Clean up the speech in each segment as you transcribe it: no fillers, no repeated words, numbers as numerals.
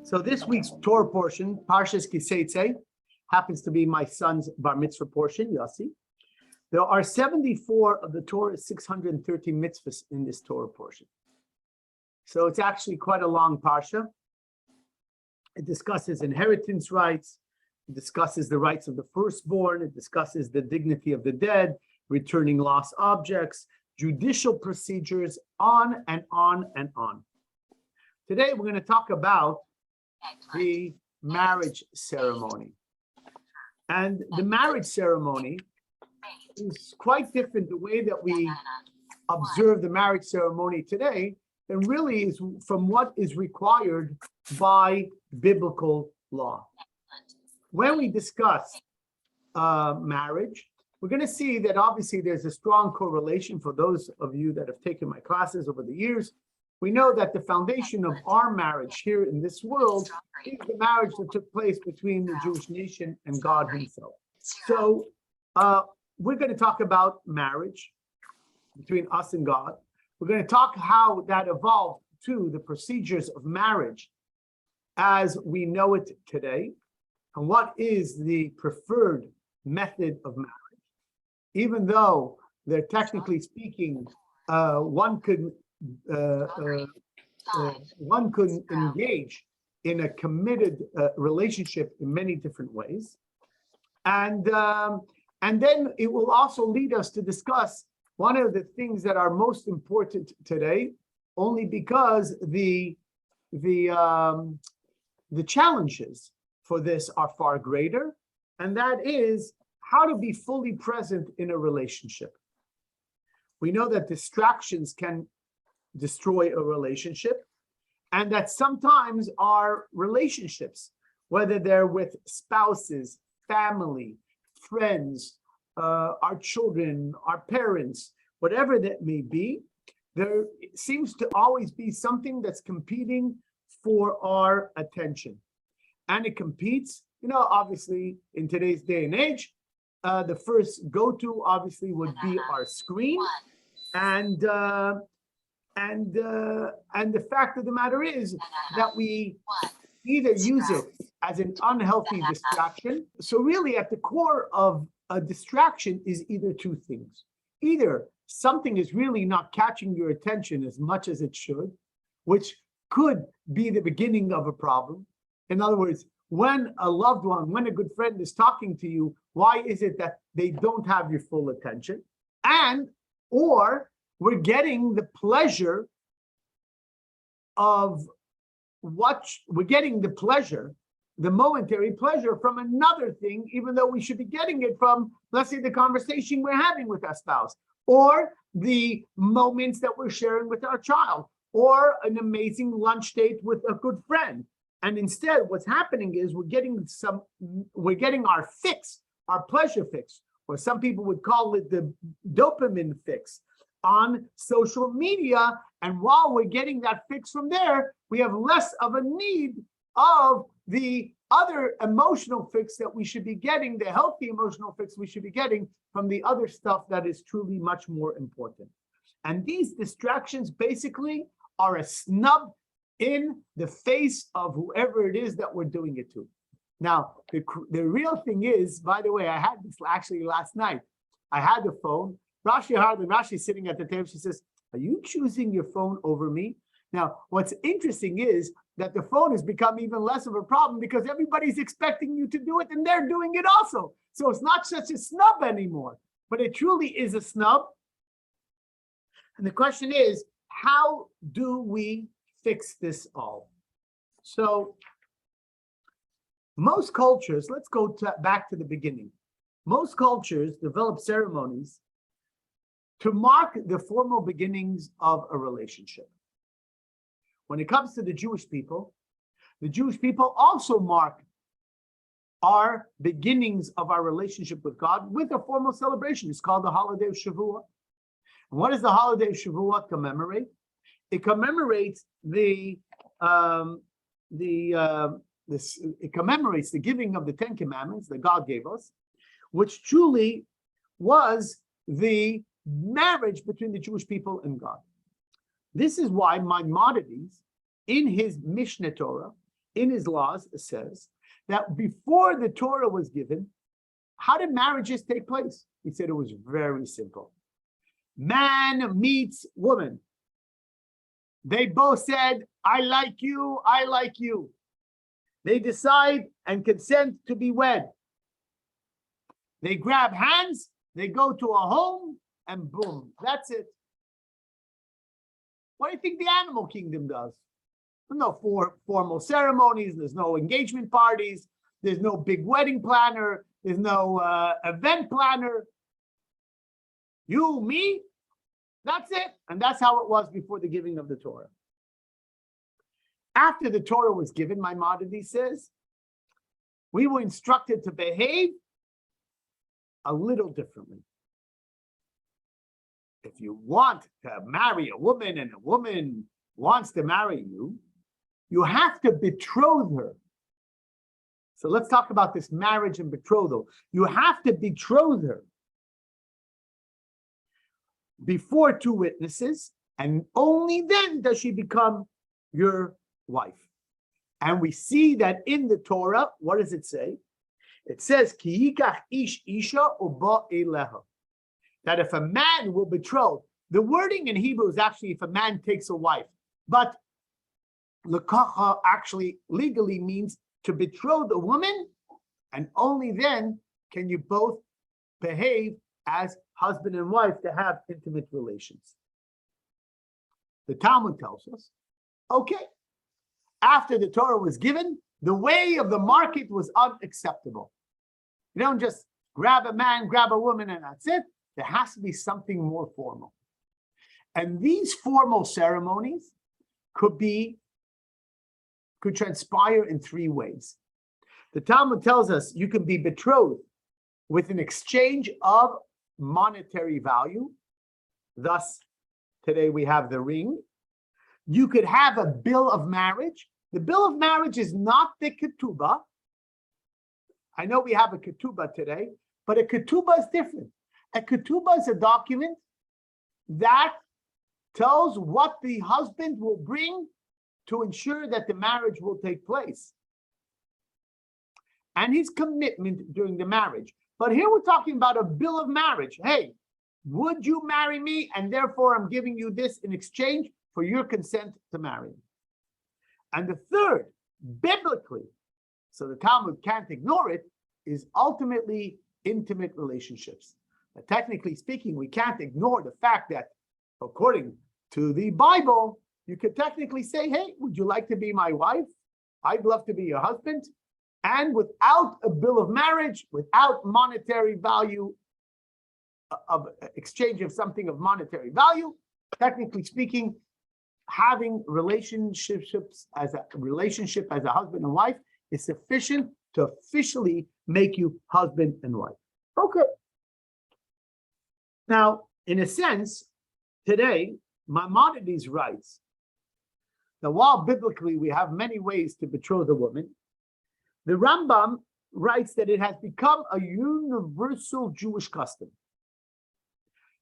So this week's Torah portion, Parshat Tisa, happens to be my son's bar mitzvah portion, Yossi. There are 74 of the Torah's 630 mitzvahs in this Torah portion. So it's actually quite a long parsha. It discusses inheritance rights. It discusses the rights of the firstborn. It discusses the dignity of the dead, returning lost objects, judicial procedures, on and on and on. Today, we're going to talk about the marriage ceremony. And the marriage ceremony is quite different the way that we observe the marriage ceremony today, and really is from what is required by biblical law. When we discuss marriage, we're going to see that obviously there's a strong correlation. For those of you that have taken my classes over the years, we know that the foundation of our marriage here in this world is the marriage that took place between the Jewish nation and God himself. So we're going to talk about marriage between us and God. We're going to talk how that evolved to the procedures of marriage as we know it today, and what is the preferred method of marriage. Even though they're technically speaking, one could engage in a committed relationship in many different ways, and then it will also lead us to discuss one of the things that are most important today, only because the challenges for this are far greater, and that is how to be fully present in a relationship. We know that distractions can destroy a relationship, and that sometimes our relationships, whether they're with spouses, family, friends, our children, our parents, whatever that may be, there seems to always be something that's competing for our attention. And it competes, obviously in today's day and age, the first go-to obviously would be our screen. And the fact of the matter is that we either use it as an unhealthy distraction. So really at the core of a distraction is either two things. Either something is really not catching your attention as much as it should, which could be the beginning of a problem. In other words, when a loved one, when a good friend is talking to you, why is it that they don't have your full attention? Or we're getting the pleasure of the momentary pleasure from another thing, even though we should be getting it from, let's say, the conversation we're having with our spouse, or the moments that we're sharing with our child, or an amazing lunch date with a good friend. And instead, what's happening is we're getting our fix, our pleasure fix, or some people would call it the dopamine fix, on social media. And while we're getting that fix from there, we have less of a need of the other emotional fix that we should be getting, the healthy emotional fix we should be getting from the other stuff that is truly much more important. And these distractions basically are a snub in the face of whoever it is that we're doing it to. Now, the real thing is, by the way, I had this actually last night. I had the phone. Rashi's sitting at the table. She says, "Are you choosing your phone over me?" Now, what's interesting is that the phone has become even less of a problem because everybody's expecting you to do it and they're doing it also. So it's not such a snub anymore, but it truly is a snub. And the question is, how do we fix this all? So most cultures, let's go back to the beginning. Most cultures develop ceremonies to mark the formal beginnings of a relationship. When it comes to the Jewish people also mark our beginnings of our relationship with God with a formal celebration. It's called the holiday of Shavuot. And what does the holiday of Shavuot commemorate? It commemorates it commemorates the giving of the 10 commandments that God gave us, which truly was the marriage between the Jewish people and God. This is why Maimonides, in his Mishneh Torah, in his laws says that before the Torah was given, how did marriages take place? He said it was very simple. Man meets woman. They both said, I like you, I like you. They decide and consent to be wed. They grab hands, they go to a home, and boom, that's it. What do you think the animal kingdom does? There's no formal ceremonies, there's no engagement parties, there's no big wedding planner, there's no event planner. You, me, that's it. And that's how it was before the giving of the Torah. After the Torah was given, Maimonides says, we were instructed to behave a little differently. If you want to marry a woman and a woman wants to marry you, you have to betroth her. So let's talk about this marriage and betrothal. You have to betroth her before two witnesses, and only then does she become your wife. And we see that in the Torah, what does it say? It says, Ki yikach ish isha uba eleha. That if a man will betroth, the wording in Hebrew is actually if a man takes a wife, but lekacha actually legally means to betroth a woman, and only then can you both behave as husband and wife to have intimate relations. The Talmud tells us, okay, after the Torah was given, the way of the market was unacceptable. You don't just grab a man, grab a woman, and that's it. There has to be something more formal. And these formal ceremonies could transpire in three ways. The Talmud tells us you can be betrothed with an exchange of monetary value. Thus, today we have the ring. You could have a bill of marriage. The bill of marriage is not the ketubah. I know we have a ketubah today, but a ketubah is different. A ketubah is a document that tells what the husband will bring to ensure that the marriage will take place and his commitment during the marriage. But here we're talking about a bill of marriage. Hey, would you marry me? And therefore I'm giving you this in exchange for your consent to marry me. And the third, biblically, so the Talmud can't ignore it, is ultimately intimate relationships. But technically speaking, we can't ignore the fact that according to the Bible, you could technically say, hey, would you like to be my wife? I'd love to be your husband. And without a bill of marriage, without monetary value, of exchange of something of monetary value, technically speaking, having relationships as a husband and wife is sufficient to officially make you husband and wife. Okay. Now, in a sense, today, Maimonides writes that while biblically we have many ways to betroth a woman, the Rambam writes that it has become a universal Jewish custom.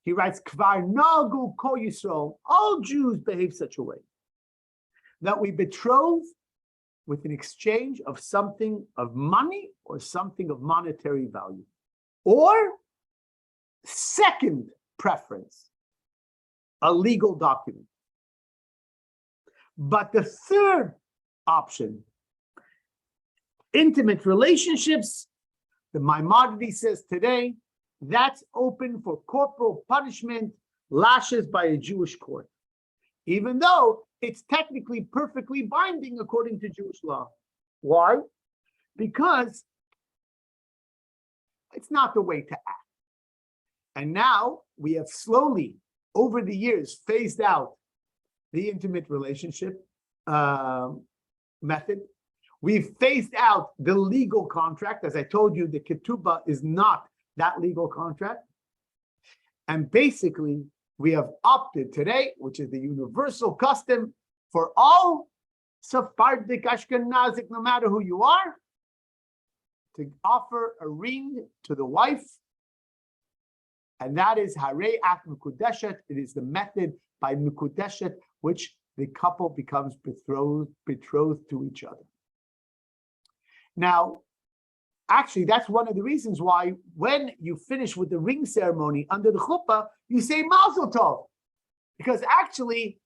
He writes, Kvar nagu kol Yisrael, all Jews behave such a way, that we betroth with an exchange of something of money or something of monetary value. Or, second preference, a legal document. But the third option, intimate relationships, the Maimonides says today, that's open for corporal punishment, lashes by a Jewish court, even though it's technically perfectly binding according to Jewish law. Why? Because it's not the way to act. And now we have slowly, over the years, phased out the intimate relationship method. We've phased out the legal contract. As I told you, the ketubah is not that legal contract. And basically, we have opted today, which is the universal custom for all Sephardic, Ashkenazic, no matter who you are, to offer a ring to the wife. And that is Harei At Mekudeshet. It is the method by Mekudeshet, which the couple becomes betrothed to each other. Now, actually, that's one of the reasons why when you finish with the ring ceremony under the chuppah, you say Mazel Tov. Because actually,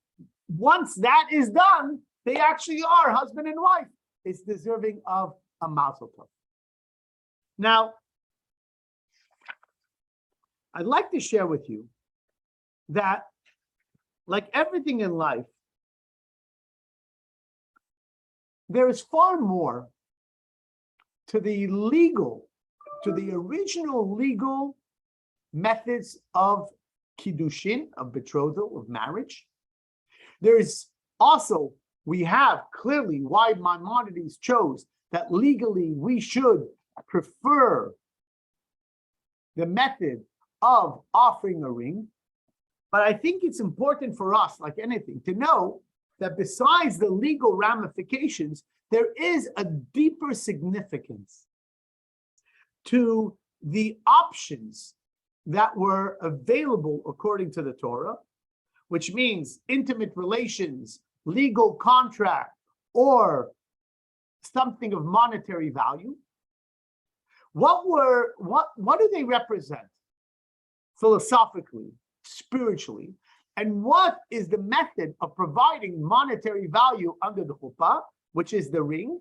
once that is done, they actually are husband and wife. It's deserving of a Mazel Tov. Now, I'd like to share with you that, like everything in life, there is far more to the original legal methods of kiddushin, of betrothal, of marriage. There is also, we have clearly why Maimonides chose that legally we should prefer the method of offering a ring. But I think it's important for us, like anything, to know that besides the legal ramifications, there is a deeper significance to the options that were available according to the Torah, which means intimate relations, legal contract, or something of monetary value. What do they represent philosophically, spiritually, and what is the method of providing monetary value under the chuppah, which is the ring?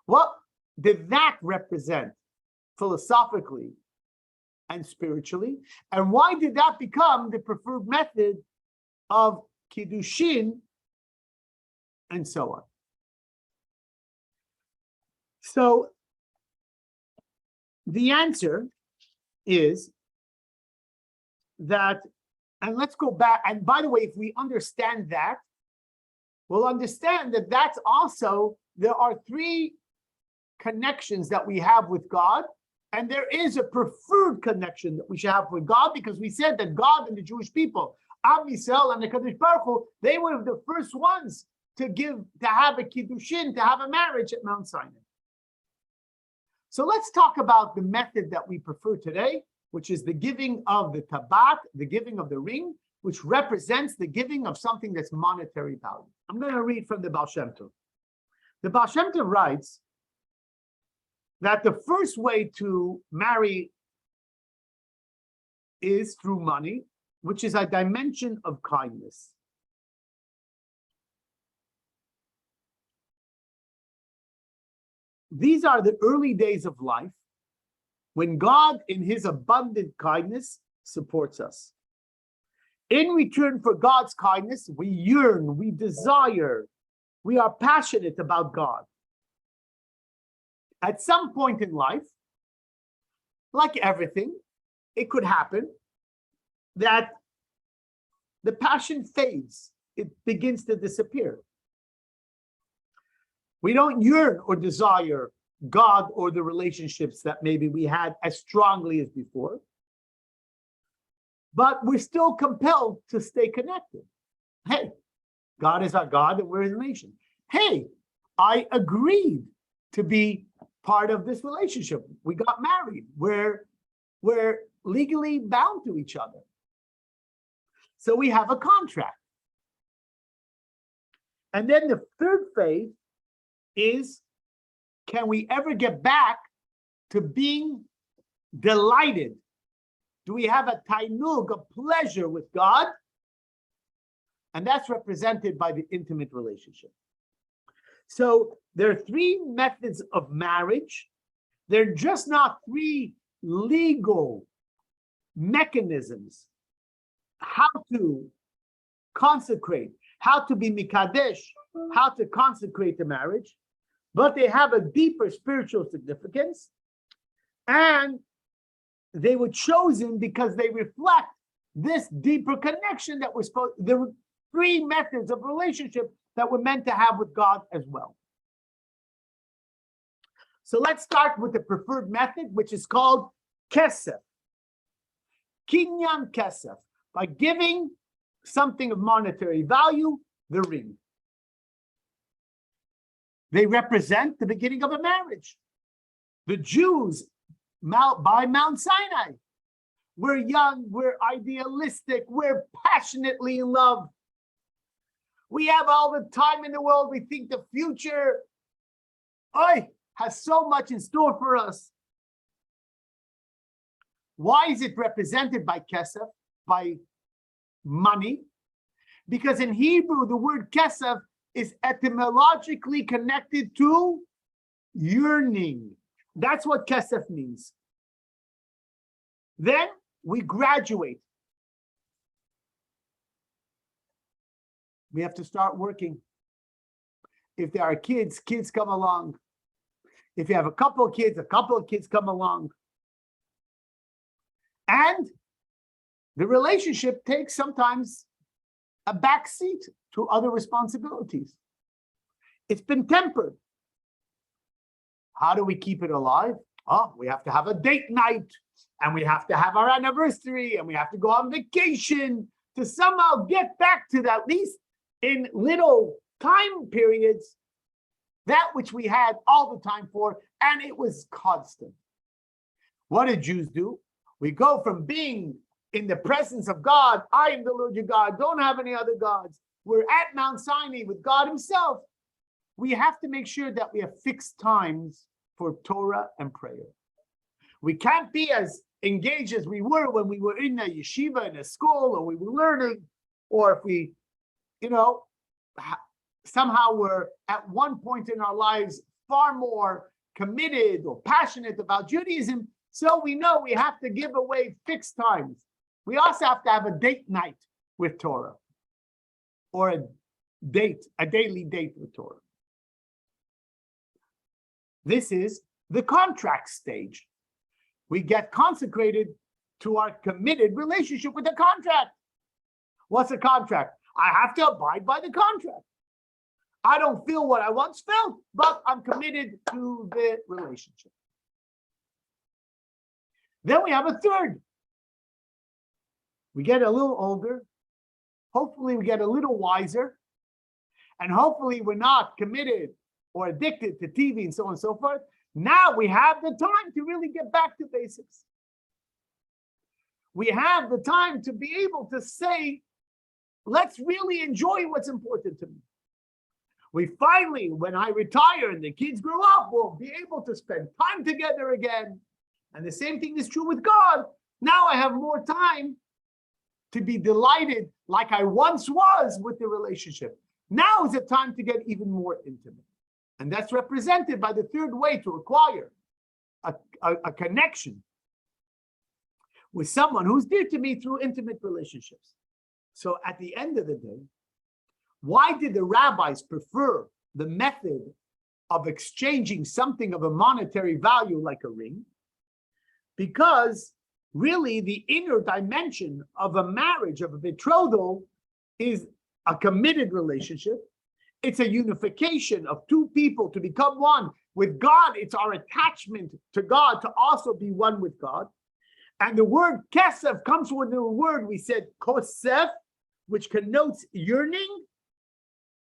What did that represent philosophically and spiritually? And why did that become the preferred method of kiddushin and so on? So the answer is that, and let's go back, and by the way, if we understand that, we'll understand that that's also, there are three connections that we have with God, and there is a preferred connection that we should have with God, because we said that God and the Jewish people, Am Yisrael and the Kadosh Baruch Hu, they were the first ones to have a kiddushin, to have a marriage at Mount Sinai. So let's talk about the method that we prefer today, which is the giving of the tabat, the giving of the ring, which represents the giving of something that's monetary value. I'm going to read from the Baal Shem Tov. The Baal Shem Tov writes that the first way to marry is through money, which is a dimension of kindness. These are the early days of life when God, in his abundant kindness, supports us. In return for God's kindness, we yearn, we desire, we are passionate about God. At some point in life, like everything, it could happen that the passion fades, it begins to disappear. We don't yearn or desire God or the relationships that maybe we had as strongly as before, but we're still compelled to stay connected. Hey, God is our God and we're his nation. Hey, I agreed to be part of this relationship. We got married. We're legally bound to each other. So we have a contract. And then the third phase is, can we ever get back to being delighted? Do we have a tainug, a pleasure with God? And that's represented by the intimate relationship. So there are three methods of marriage. They're just not three legal mechanisms how to consecrate, how to be mikadesh, how to consecrate the marriage, but they have a deeper spiritual significance, and they were chosen because they reflect this deeper connection that we're supposed. There were three methods of relationship that we're meant to have with God as well. So let's start with the preferred method, which is called kesef, kinyan kesef, by giving something of monetary value, the ring. They represent the beginning of a marriage. The Jews by Mount Sinai, we're young, we're idealistic, we're passionately in love. We have all the time in the world. We think the future. has so much in store for us. Why is it represented by kesef, by money? Because in Hebrew, the word kesef is etymologically connected to yearning. That's what kesef means. Then we graduate. We have to start working. If there are kids, kids come along. If you have a couple of kids come along. And the relationship takes sometimes a backseat to other responsibilities. It's been tempered. How do we keep it alive? Oh, we have to have a date night, and we have to have our anniversary, and we have to go on vacation to somehow get back to that, at least in little time periods, that which we had all the time for, and it was constant. What did Jews do? We go from being in the presence of God, I am the Lord your God, don't have any other gods. We're at Mount Sinai with God himself. We have to make sure that we have fixed times for Torah and prayer. We can't be as engaged as we were when we were in a yeshiva, in a school, or we were learning, or if we, somehow we're at one point in our lives far more committed or passionate about Judaism. So we know we have to give away fixed times. We also have to have a date night with Torah, or a daily date with Torah. This is the contract stage. We get consecrated to our committed relationship with the contract. What's a contract? I have to abide by the contract. I don't feel what I once felt, but I'm committed to the relationship. Then we have a third. We get a little older. Hopefully we get a little wiser. And hopefully we're not committed or addicted to TV and so on and so forth. Now we have the time to really get back to basics. We have the time to be able to say, let's really enjoy what's important to me. We finally, when I retire and the kids grow up, will be able to spend time together again. And the same thing is true with God. Now I have more time to be delighted like I once was with the relationship. Now is the time to get even more intimate. And that's represented by the third way to acquire a connection with someone who's dear to me through intimate relationships. So at the end of the day, why did the rabbis prefer the method of exchanging something of a monetary value like a ring? Because really the inner dimension of a marriage, of a betrothal, is a committed relationship. It's a unification of two people to become one. With God, it's our attachment to God to also be one with God. And the word kesef comes from the word we said kosef, which connotes yearning.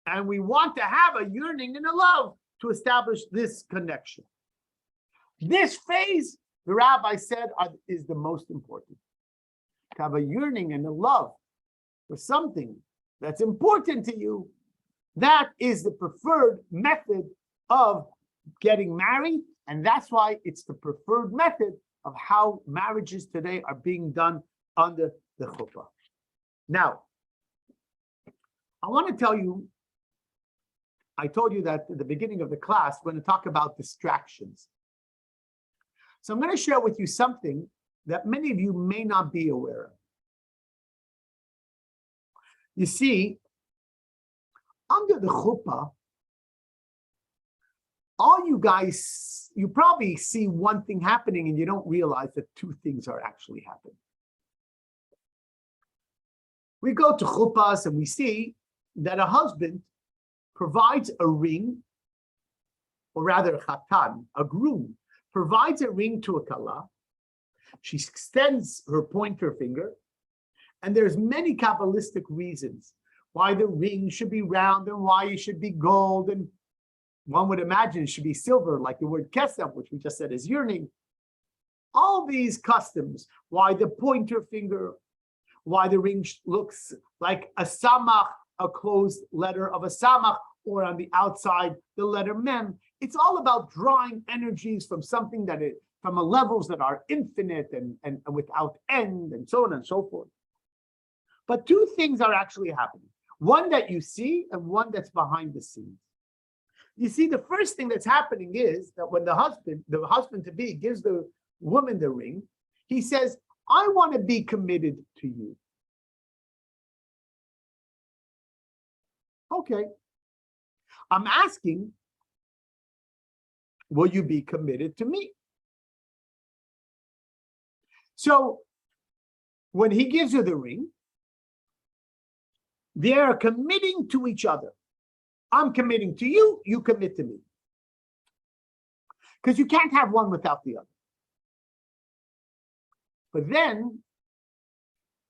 And we want to have a yearning and a love to establish this connection. This phase, the rabbi said, is the most important. To have a yearning and a love for something that's important to you. That is the preferred method of getting married. And that's why it's the preferred method of how marriages today are being done under the chuppah. Now, I want to tell you, I told you that at the beginning of the class, we're going to talk about distractions. So I'm going to share with you something that many of you may not be aware of. You see, under the chuppah, all you guys, you probably see one thing happening and you don't realize that two things are actually happening. We go to chuppahs and we see that a husband provides a ring, or rather chatan, a groom, provides a ring to a kala. She extends her pointer finger, and there's many Kabbalistic reasons why the ring should be round and why it should be gold, and one would imagine it should be silver, like the word kesef, which we just said is yearning. All these customs, why the pointer finger, why the ring looks like a samach, a closed letter of a samach, or on the outside, the letter mem. It's all about drawing energies from something from a levels that are infinite and without end, and so on and so forth. But two things are actually happening. One that you see and one that's behind the scenes. You see, the first thing that's happening is that when the husband-to-be gives the woman the ring, he says, I want to be committed to you. Okay. I'm asking, will you be committed to me? So when he gives her the ring, they are committing to each other. I'm committing to you, you commit to me. Because you can't have one without the other. But then,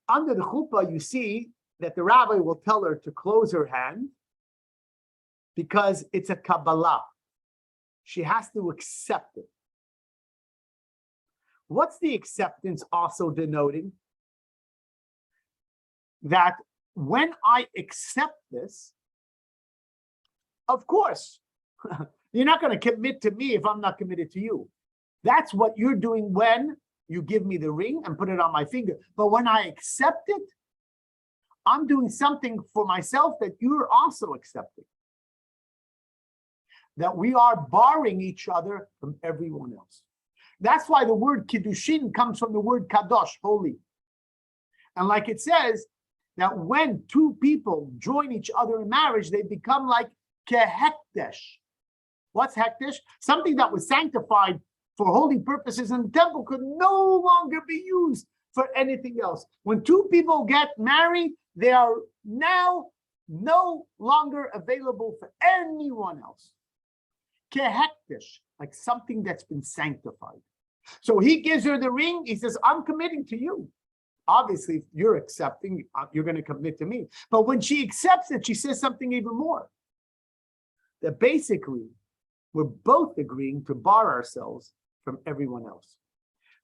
under the chuppah, you see that the rabbi will tell her to close her hand because it's a Kabbalah. She has to accept it. What's the acceptance also denoting? That when I accept this, of course, you're not going to commit to me if I'm not committed to you. That's what you're doing when you give me the ring and put it on my finger. But when I accept it, I'm doing something for myself that you're also accepting. That we are barring each other from everyone else. That's why the word kiddushin comes from the word kadosh, holy. And like it says, that when two people join each other in marriage, they become like kehekdesh. What's hekdesh? Something that was sanctified for holy purposes in the temple could no longer be used for anything else. When two people get married, they are now no longer available for anyone else. Kehekdesh, like something that's been sanctified. So he gives her the ring. He says, I'm committing to you. Obviously, if you're accepting, you're going to commit to me. But when she accepts it, she says something even more. That basically, we're both agreeing to bar ourselves from everyone else.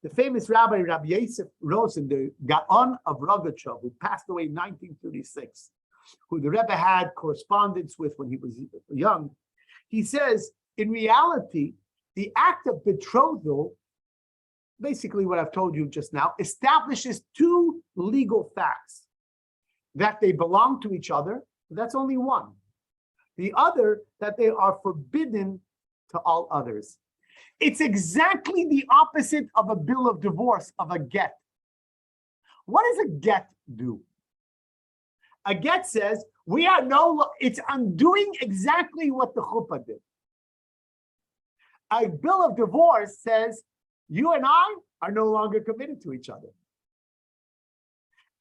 The famous Rabbi Yosef Rosen, the Gaon of Rogatchow, who passed away in 1936, who the Rebbe had correspondence with when he was young, he says, in reality, the act of betrothal, basically what I've told you just now, establishes two legal facts. That they belong to each other, that's only one. The other, that they are forbidden to all others. It's exactly the opposite of a bill of divorce, of a get. What does a get do? A get says, it's undoing exactly what the chuppah did. A bill of divorce says, you and I are no longer committed to each other.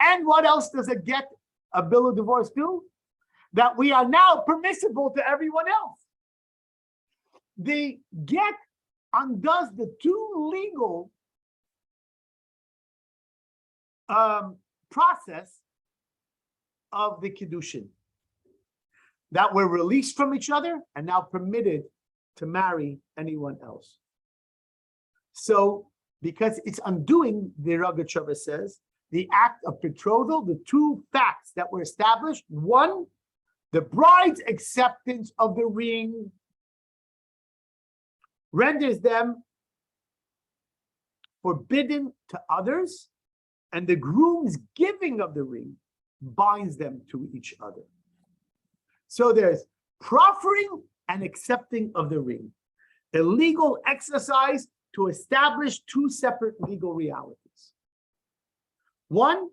And what else does a bill of divorce do? That we are now permissible to everyone else. The get undoes the two legal process of the kiddushin. That we're released from each other and now permitted to marry anyone else. So, because it's undoing, the Rogatchow says, the act of betrothal, the two facts that were established. One, the bride's acceptance of the ring renders them forbidden to others, and the groom's giving of the ring binds them to each other. So there's proffering and accepting of the ring, a legal exercise to establish two separate legal realities. One,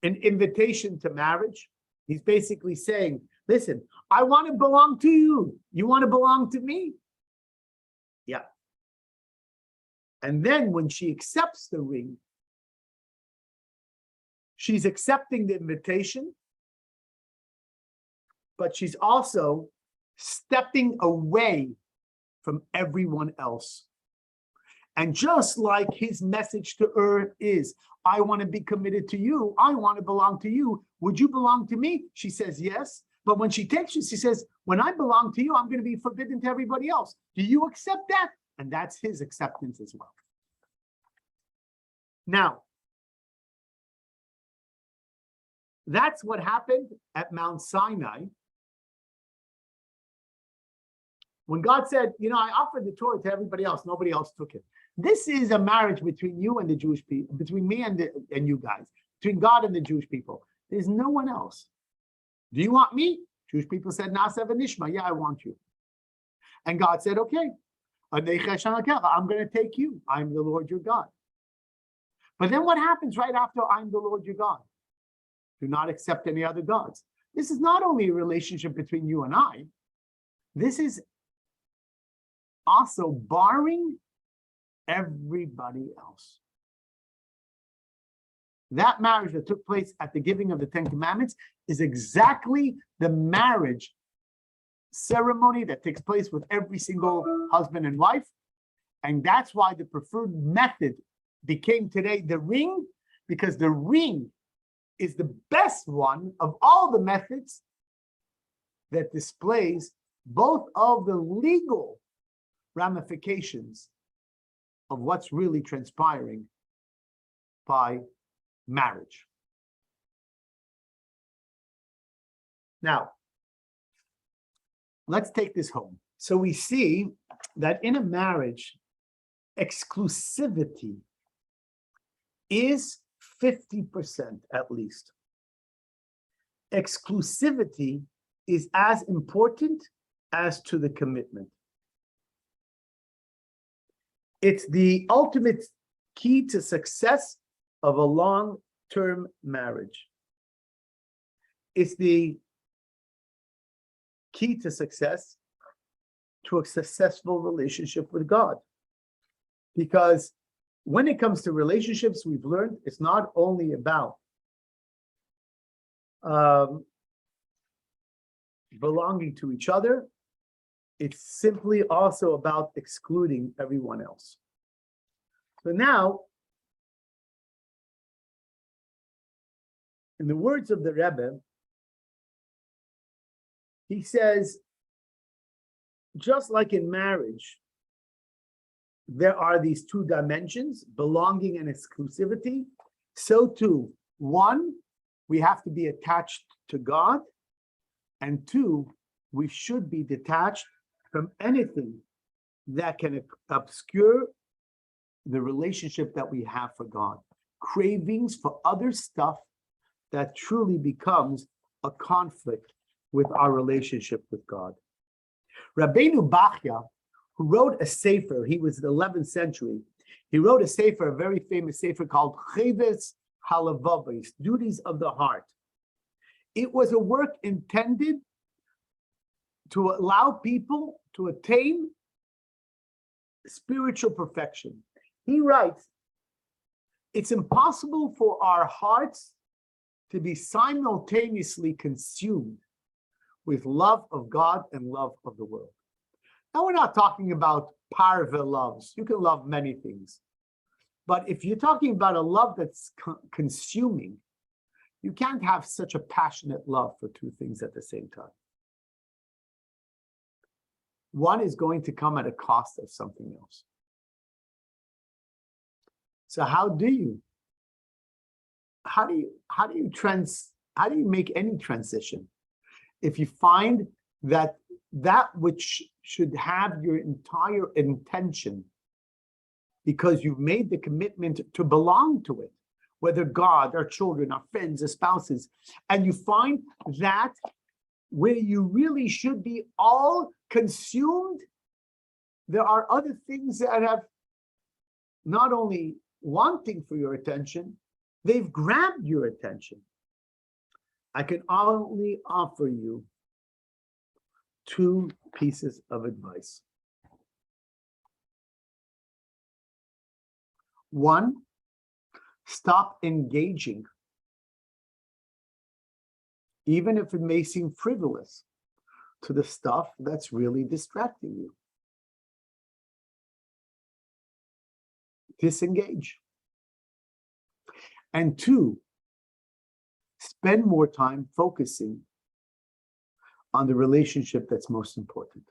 an invitation to marriage. He's basically saying, listen, I want to belong to you. You want to belong to me? Yeah. And then when she accepts the ring, she's accepting the invitation, but she's also stepping away from everyone else. And just like his message to her is, I want to be committed to you. I want to belong to you. Would you belong to me? She says yes. But when she takes you, she says, when I belong to you, I'm going to be forbidden to everybody else. Do you accept that? And that's his acceptance as well. Now, that's what happened at Mount Sinai When God said, I offered the Torah to everybody else, nobody else took it. This is a marriage between you and the Jewish people, between me and you guys, between God and the Jewish people. There's no one else. Do you want me? Jewish people said, Na'aseh v'nishma. Yeah, I want you. And God said, okay, I'm going to take you. I'm the Lord your God. But then what happens right after I'm the Lord your God? Do not accept any other gods. This is not only a relationship between you and I. This is also barring everybody else. That marriage that took place at the giving of the Ten Commandments is exactly the marriage ceremony that takes place with every single husband and wife. And that's why the preferred method became today the ring, because the ring is the best one of all the methods that displays both of the legal ramifications of what's really transpiring by marriage. Now, let's take this home. So we see that in a marriage, exclusivity is 50% at least. Exclusivity is as important as to the commitment. It's the ultimate key to success of a long-term marriage. It's the key to success to a successful relationship with God. Because when it comes to relationships, we've learned it's not only about belonging to each other, it's simply also about excluding everyone else. So now, in the words of the Rebbe, he says, just like in marriage, there are these two dimensions, belonging and exclusivity. So too, one, we have to be attached to God, and two, we should be detached from anything that can obscure the relationship that we have for God. Cravings for other stuff that truly becomes a conflict with our relationship with God. Rabbeinu Bachya, who wrote a sefer, he was the 11th century, he wrote a sefer, a very famous sefer called Cheves Halavavos, Duties of the Heart. It was a work intended to allow people to attain spiritual perfection. He writes, it's impossible for our hearts to be simultaneously consumed with love of God and love of the world. Now, we're not talking about parva loves. You can love many things. But if you're talking about a love that's consuming, you can't have such a passionate love for two things at the same time. One is going to come at a cost of something else. So how do you make any transition if you find that which should have your entire intention, because you've made the commitment to belong to it, whether God, our children, our friends, our spouses, and you find that where you really should be all consumed, there are other things that have not only wanting for your attention, they've grabbed your attention. I can only offer you two pieces of advice. One, stop engaging, even if it may seem frivolous, to the stuff that's really distracting you. Disengage. And two, spend more time focusing on the relationship that's most important.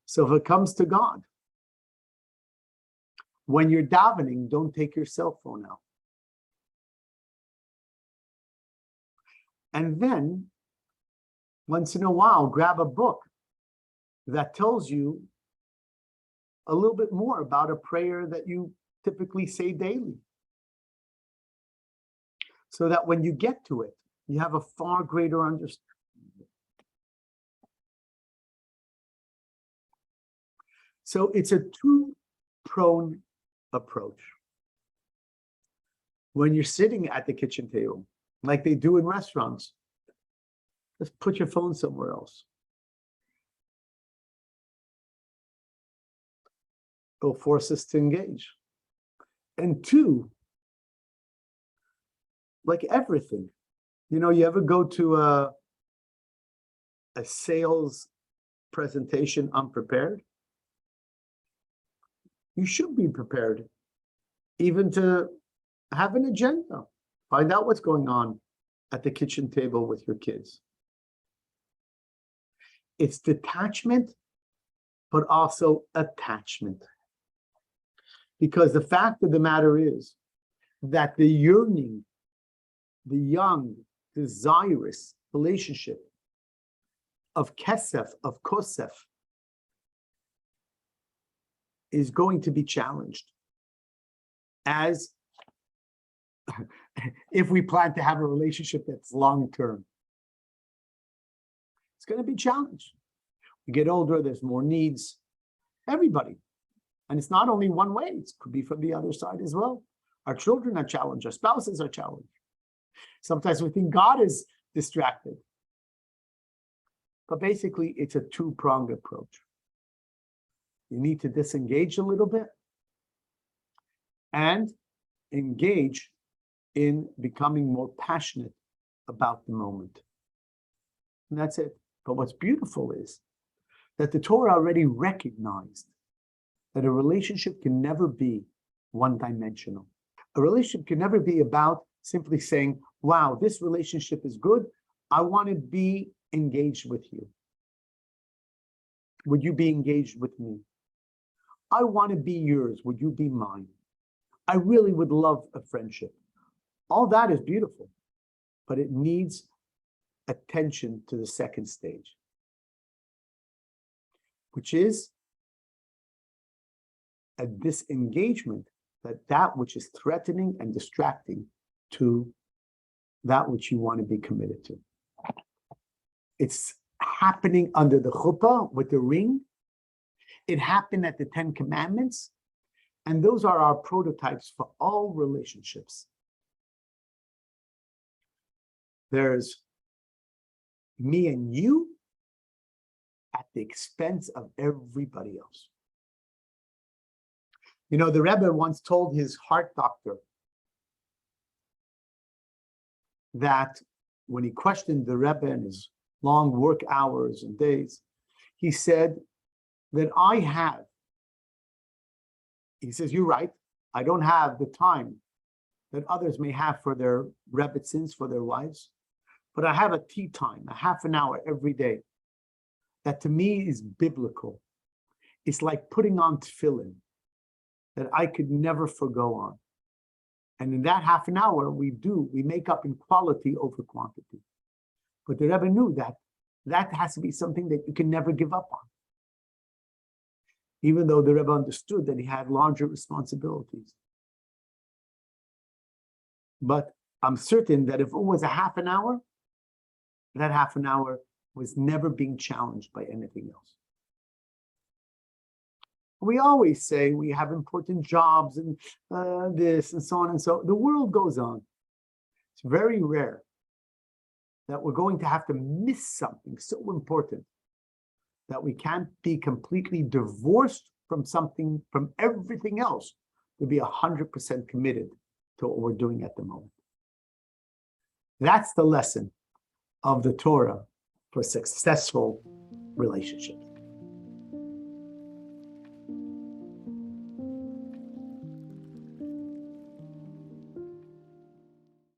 So if it comes to God, when you're davening, don't take your cell phone out. And then, once in a while, grab a book that tells you a little bit more about a prayer that you typically say daily. So that when you get to it, you have a far greater understanding. So it's a two-pronged approach. When you're sitting at the kitchen table, like they do in restaurants, just put your phone somewhere else. It'll force us to engage. And two, like everything, you ever go to a sales presentation unprepared? You should be prepared, even to have an agenda. Find out what's going on at the kitchen table with your kids. It's detachment, but also attachment. Because the fact of the matter is that the yearning, the young, desirous relationship of kesef, of kosef, is going to be challenged as if we plan to have a relationship that's long-term. It's going to be challenged. We get older, there's more needs. Everybody. And it's not only one way, it could be from the other side as well. Our children are challenged, our spouses are challenged. Sometimes we think God is distracted. But basically, it's a two-pronged approach. You need to disengage a little bit and engage in becoming more passionate about the moment. And that's it. But what's beautiful is that the Torah already recognized that a relationship can never be one-dimensional. A relationship can never be about simply saying, wow, this relationship is good. I want to be engaged with you. Would you be engaged with me? I want to be yours. Would you be mine? I really would love a friendship. All that is beautiful, but it needs attention to the second stage, which is a disengagement that which is threatening and distracting to that which you want to be committed to. It's happening under the chuppah with the ring. It happened at the 10 Commandments. And those are our prototypes for all relationships. There's me and you at the expense of everybody else. The Rebbe once told his heart doctor that when he questioned the Rebbe and his long work hours and days, he said that he says, you're right, I don't have the time that others may have for their Rebbitzins, for their wives, but I have a tea time, a half an hour every day, that to me is biblical. It's like putting on tefillin that I could never forgo on. And in that half an hour, we make up in quality over quantity. But the Rebbe knew that has to be something that you can never give up on. Even though the Rebbe understood that he had larger responsibilities. But I'm certain that if it was a half an hour, that half an hour was never being challenged by anything else. We always say we have important jobs and this and so on and so. The world goes on. It's very rare that we're going to have to miss something so important that we can't be completely divorced from everything else to be 100% committed to what we're doing at the moment. That's the lesson of the Torah for successful relationships.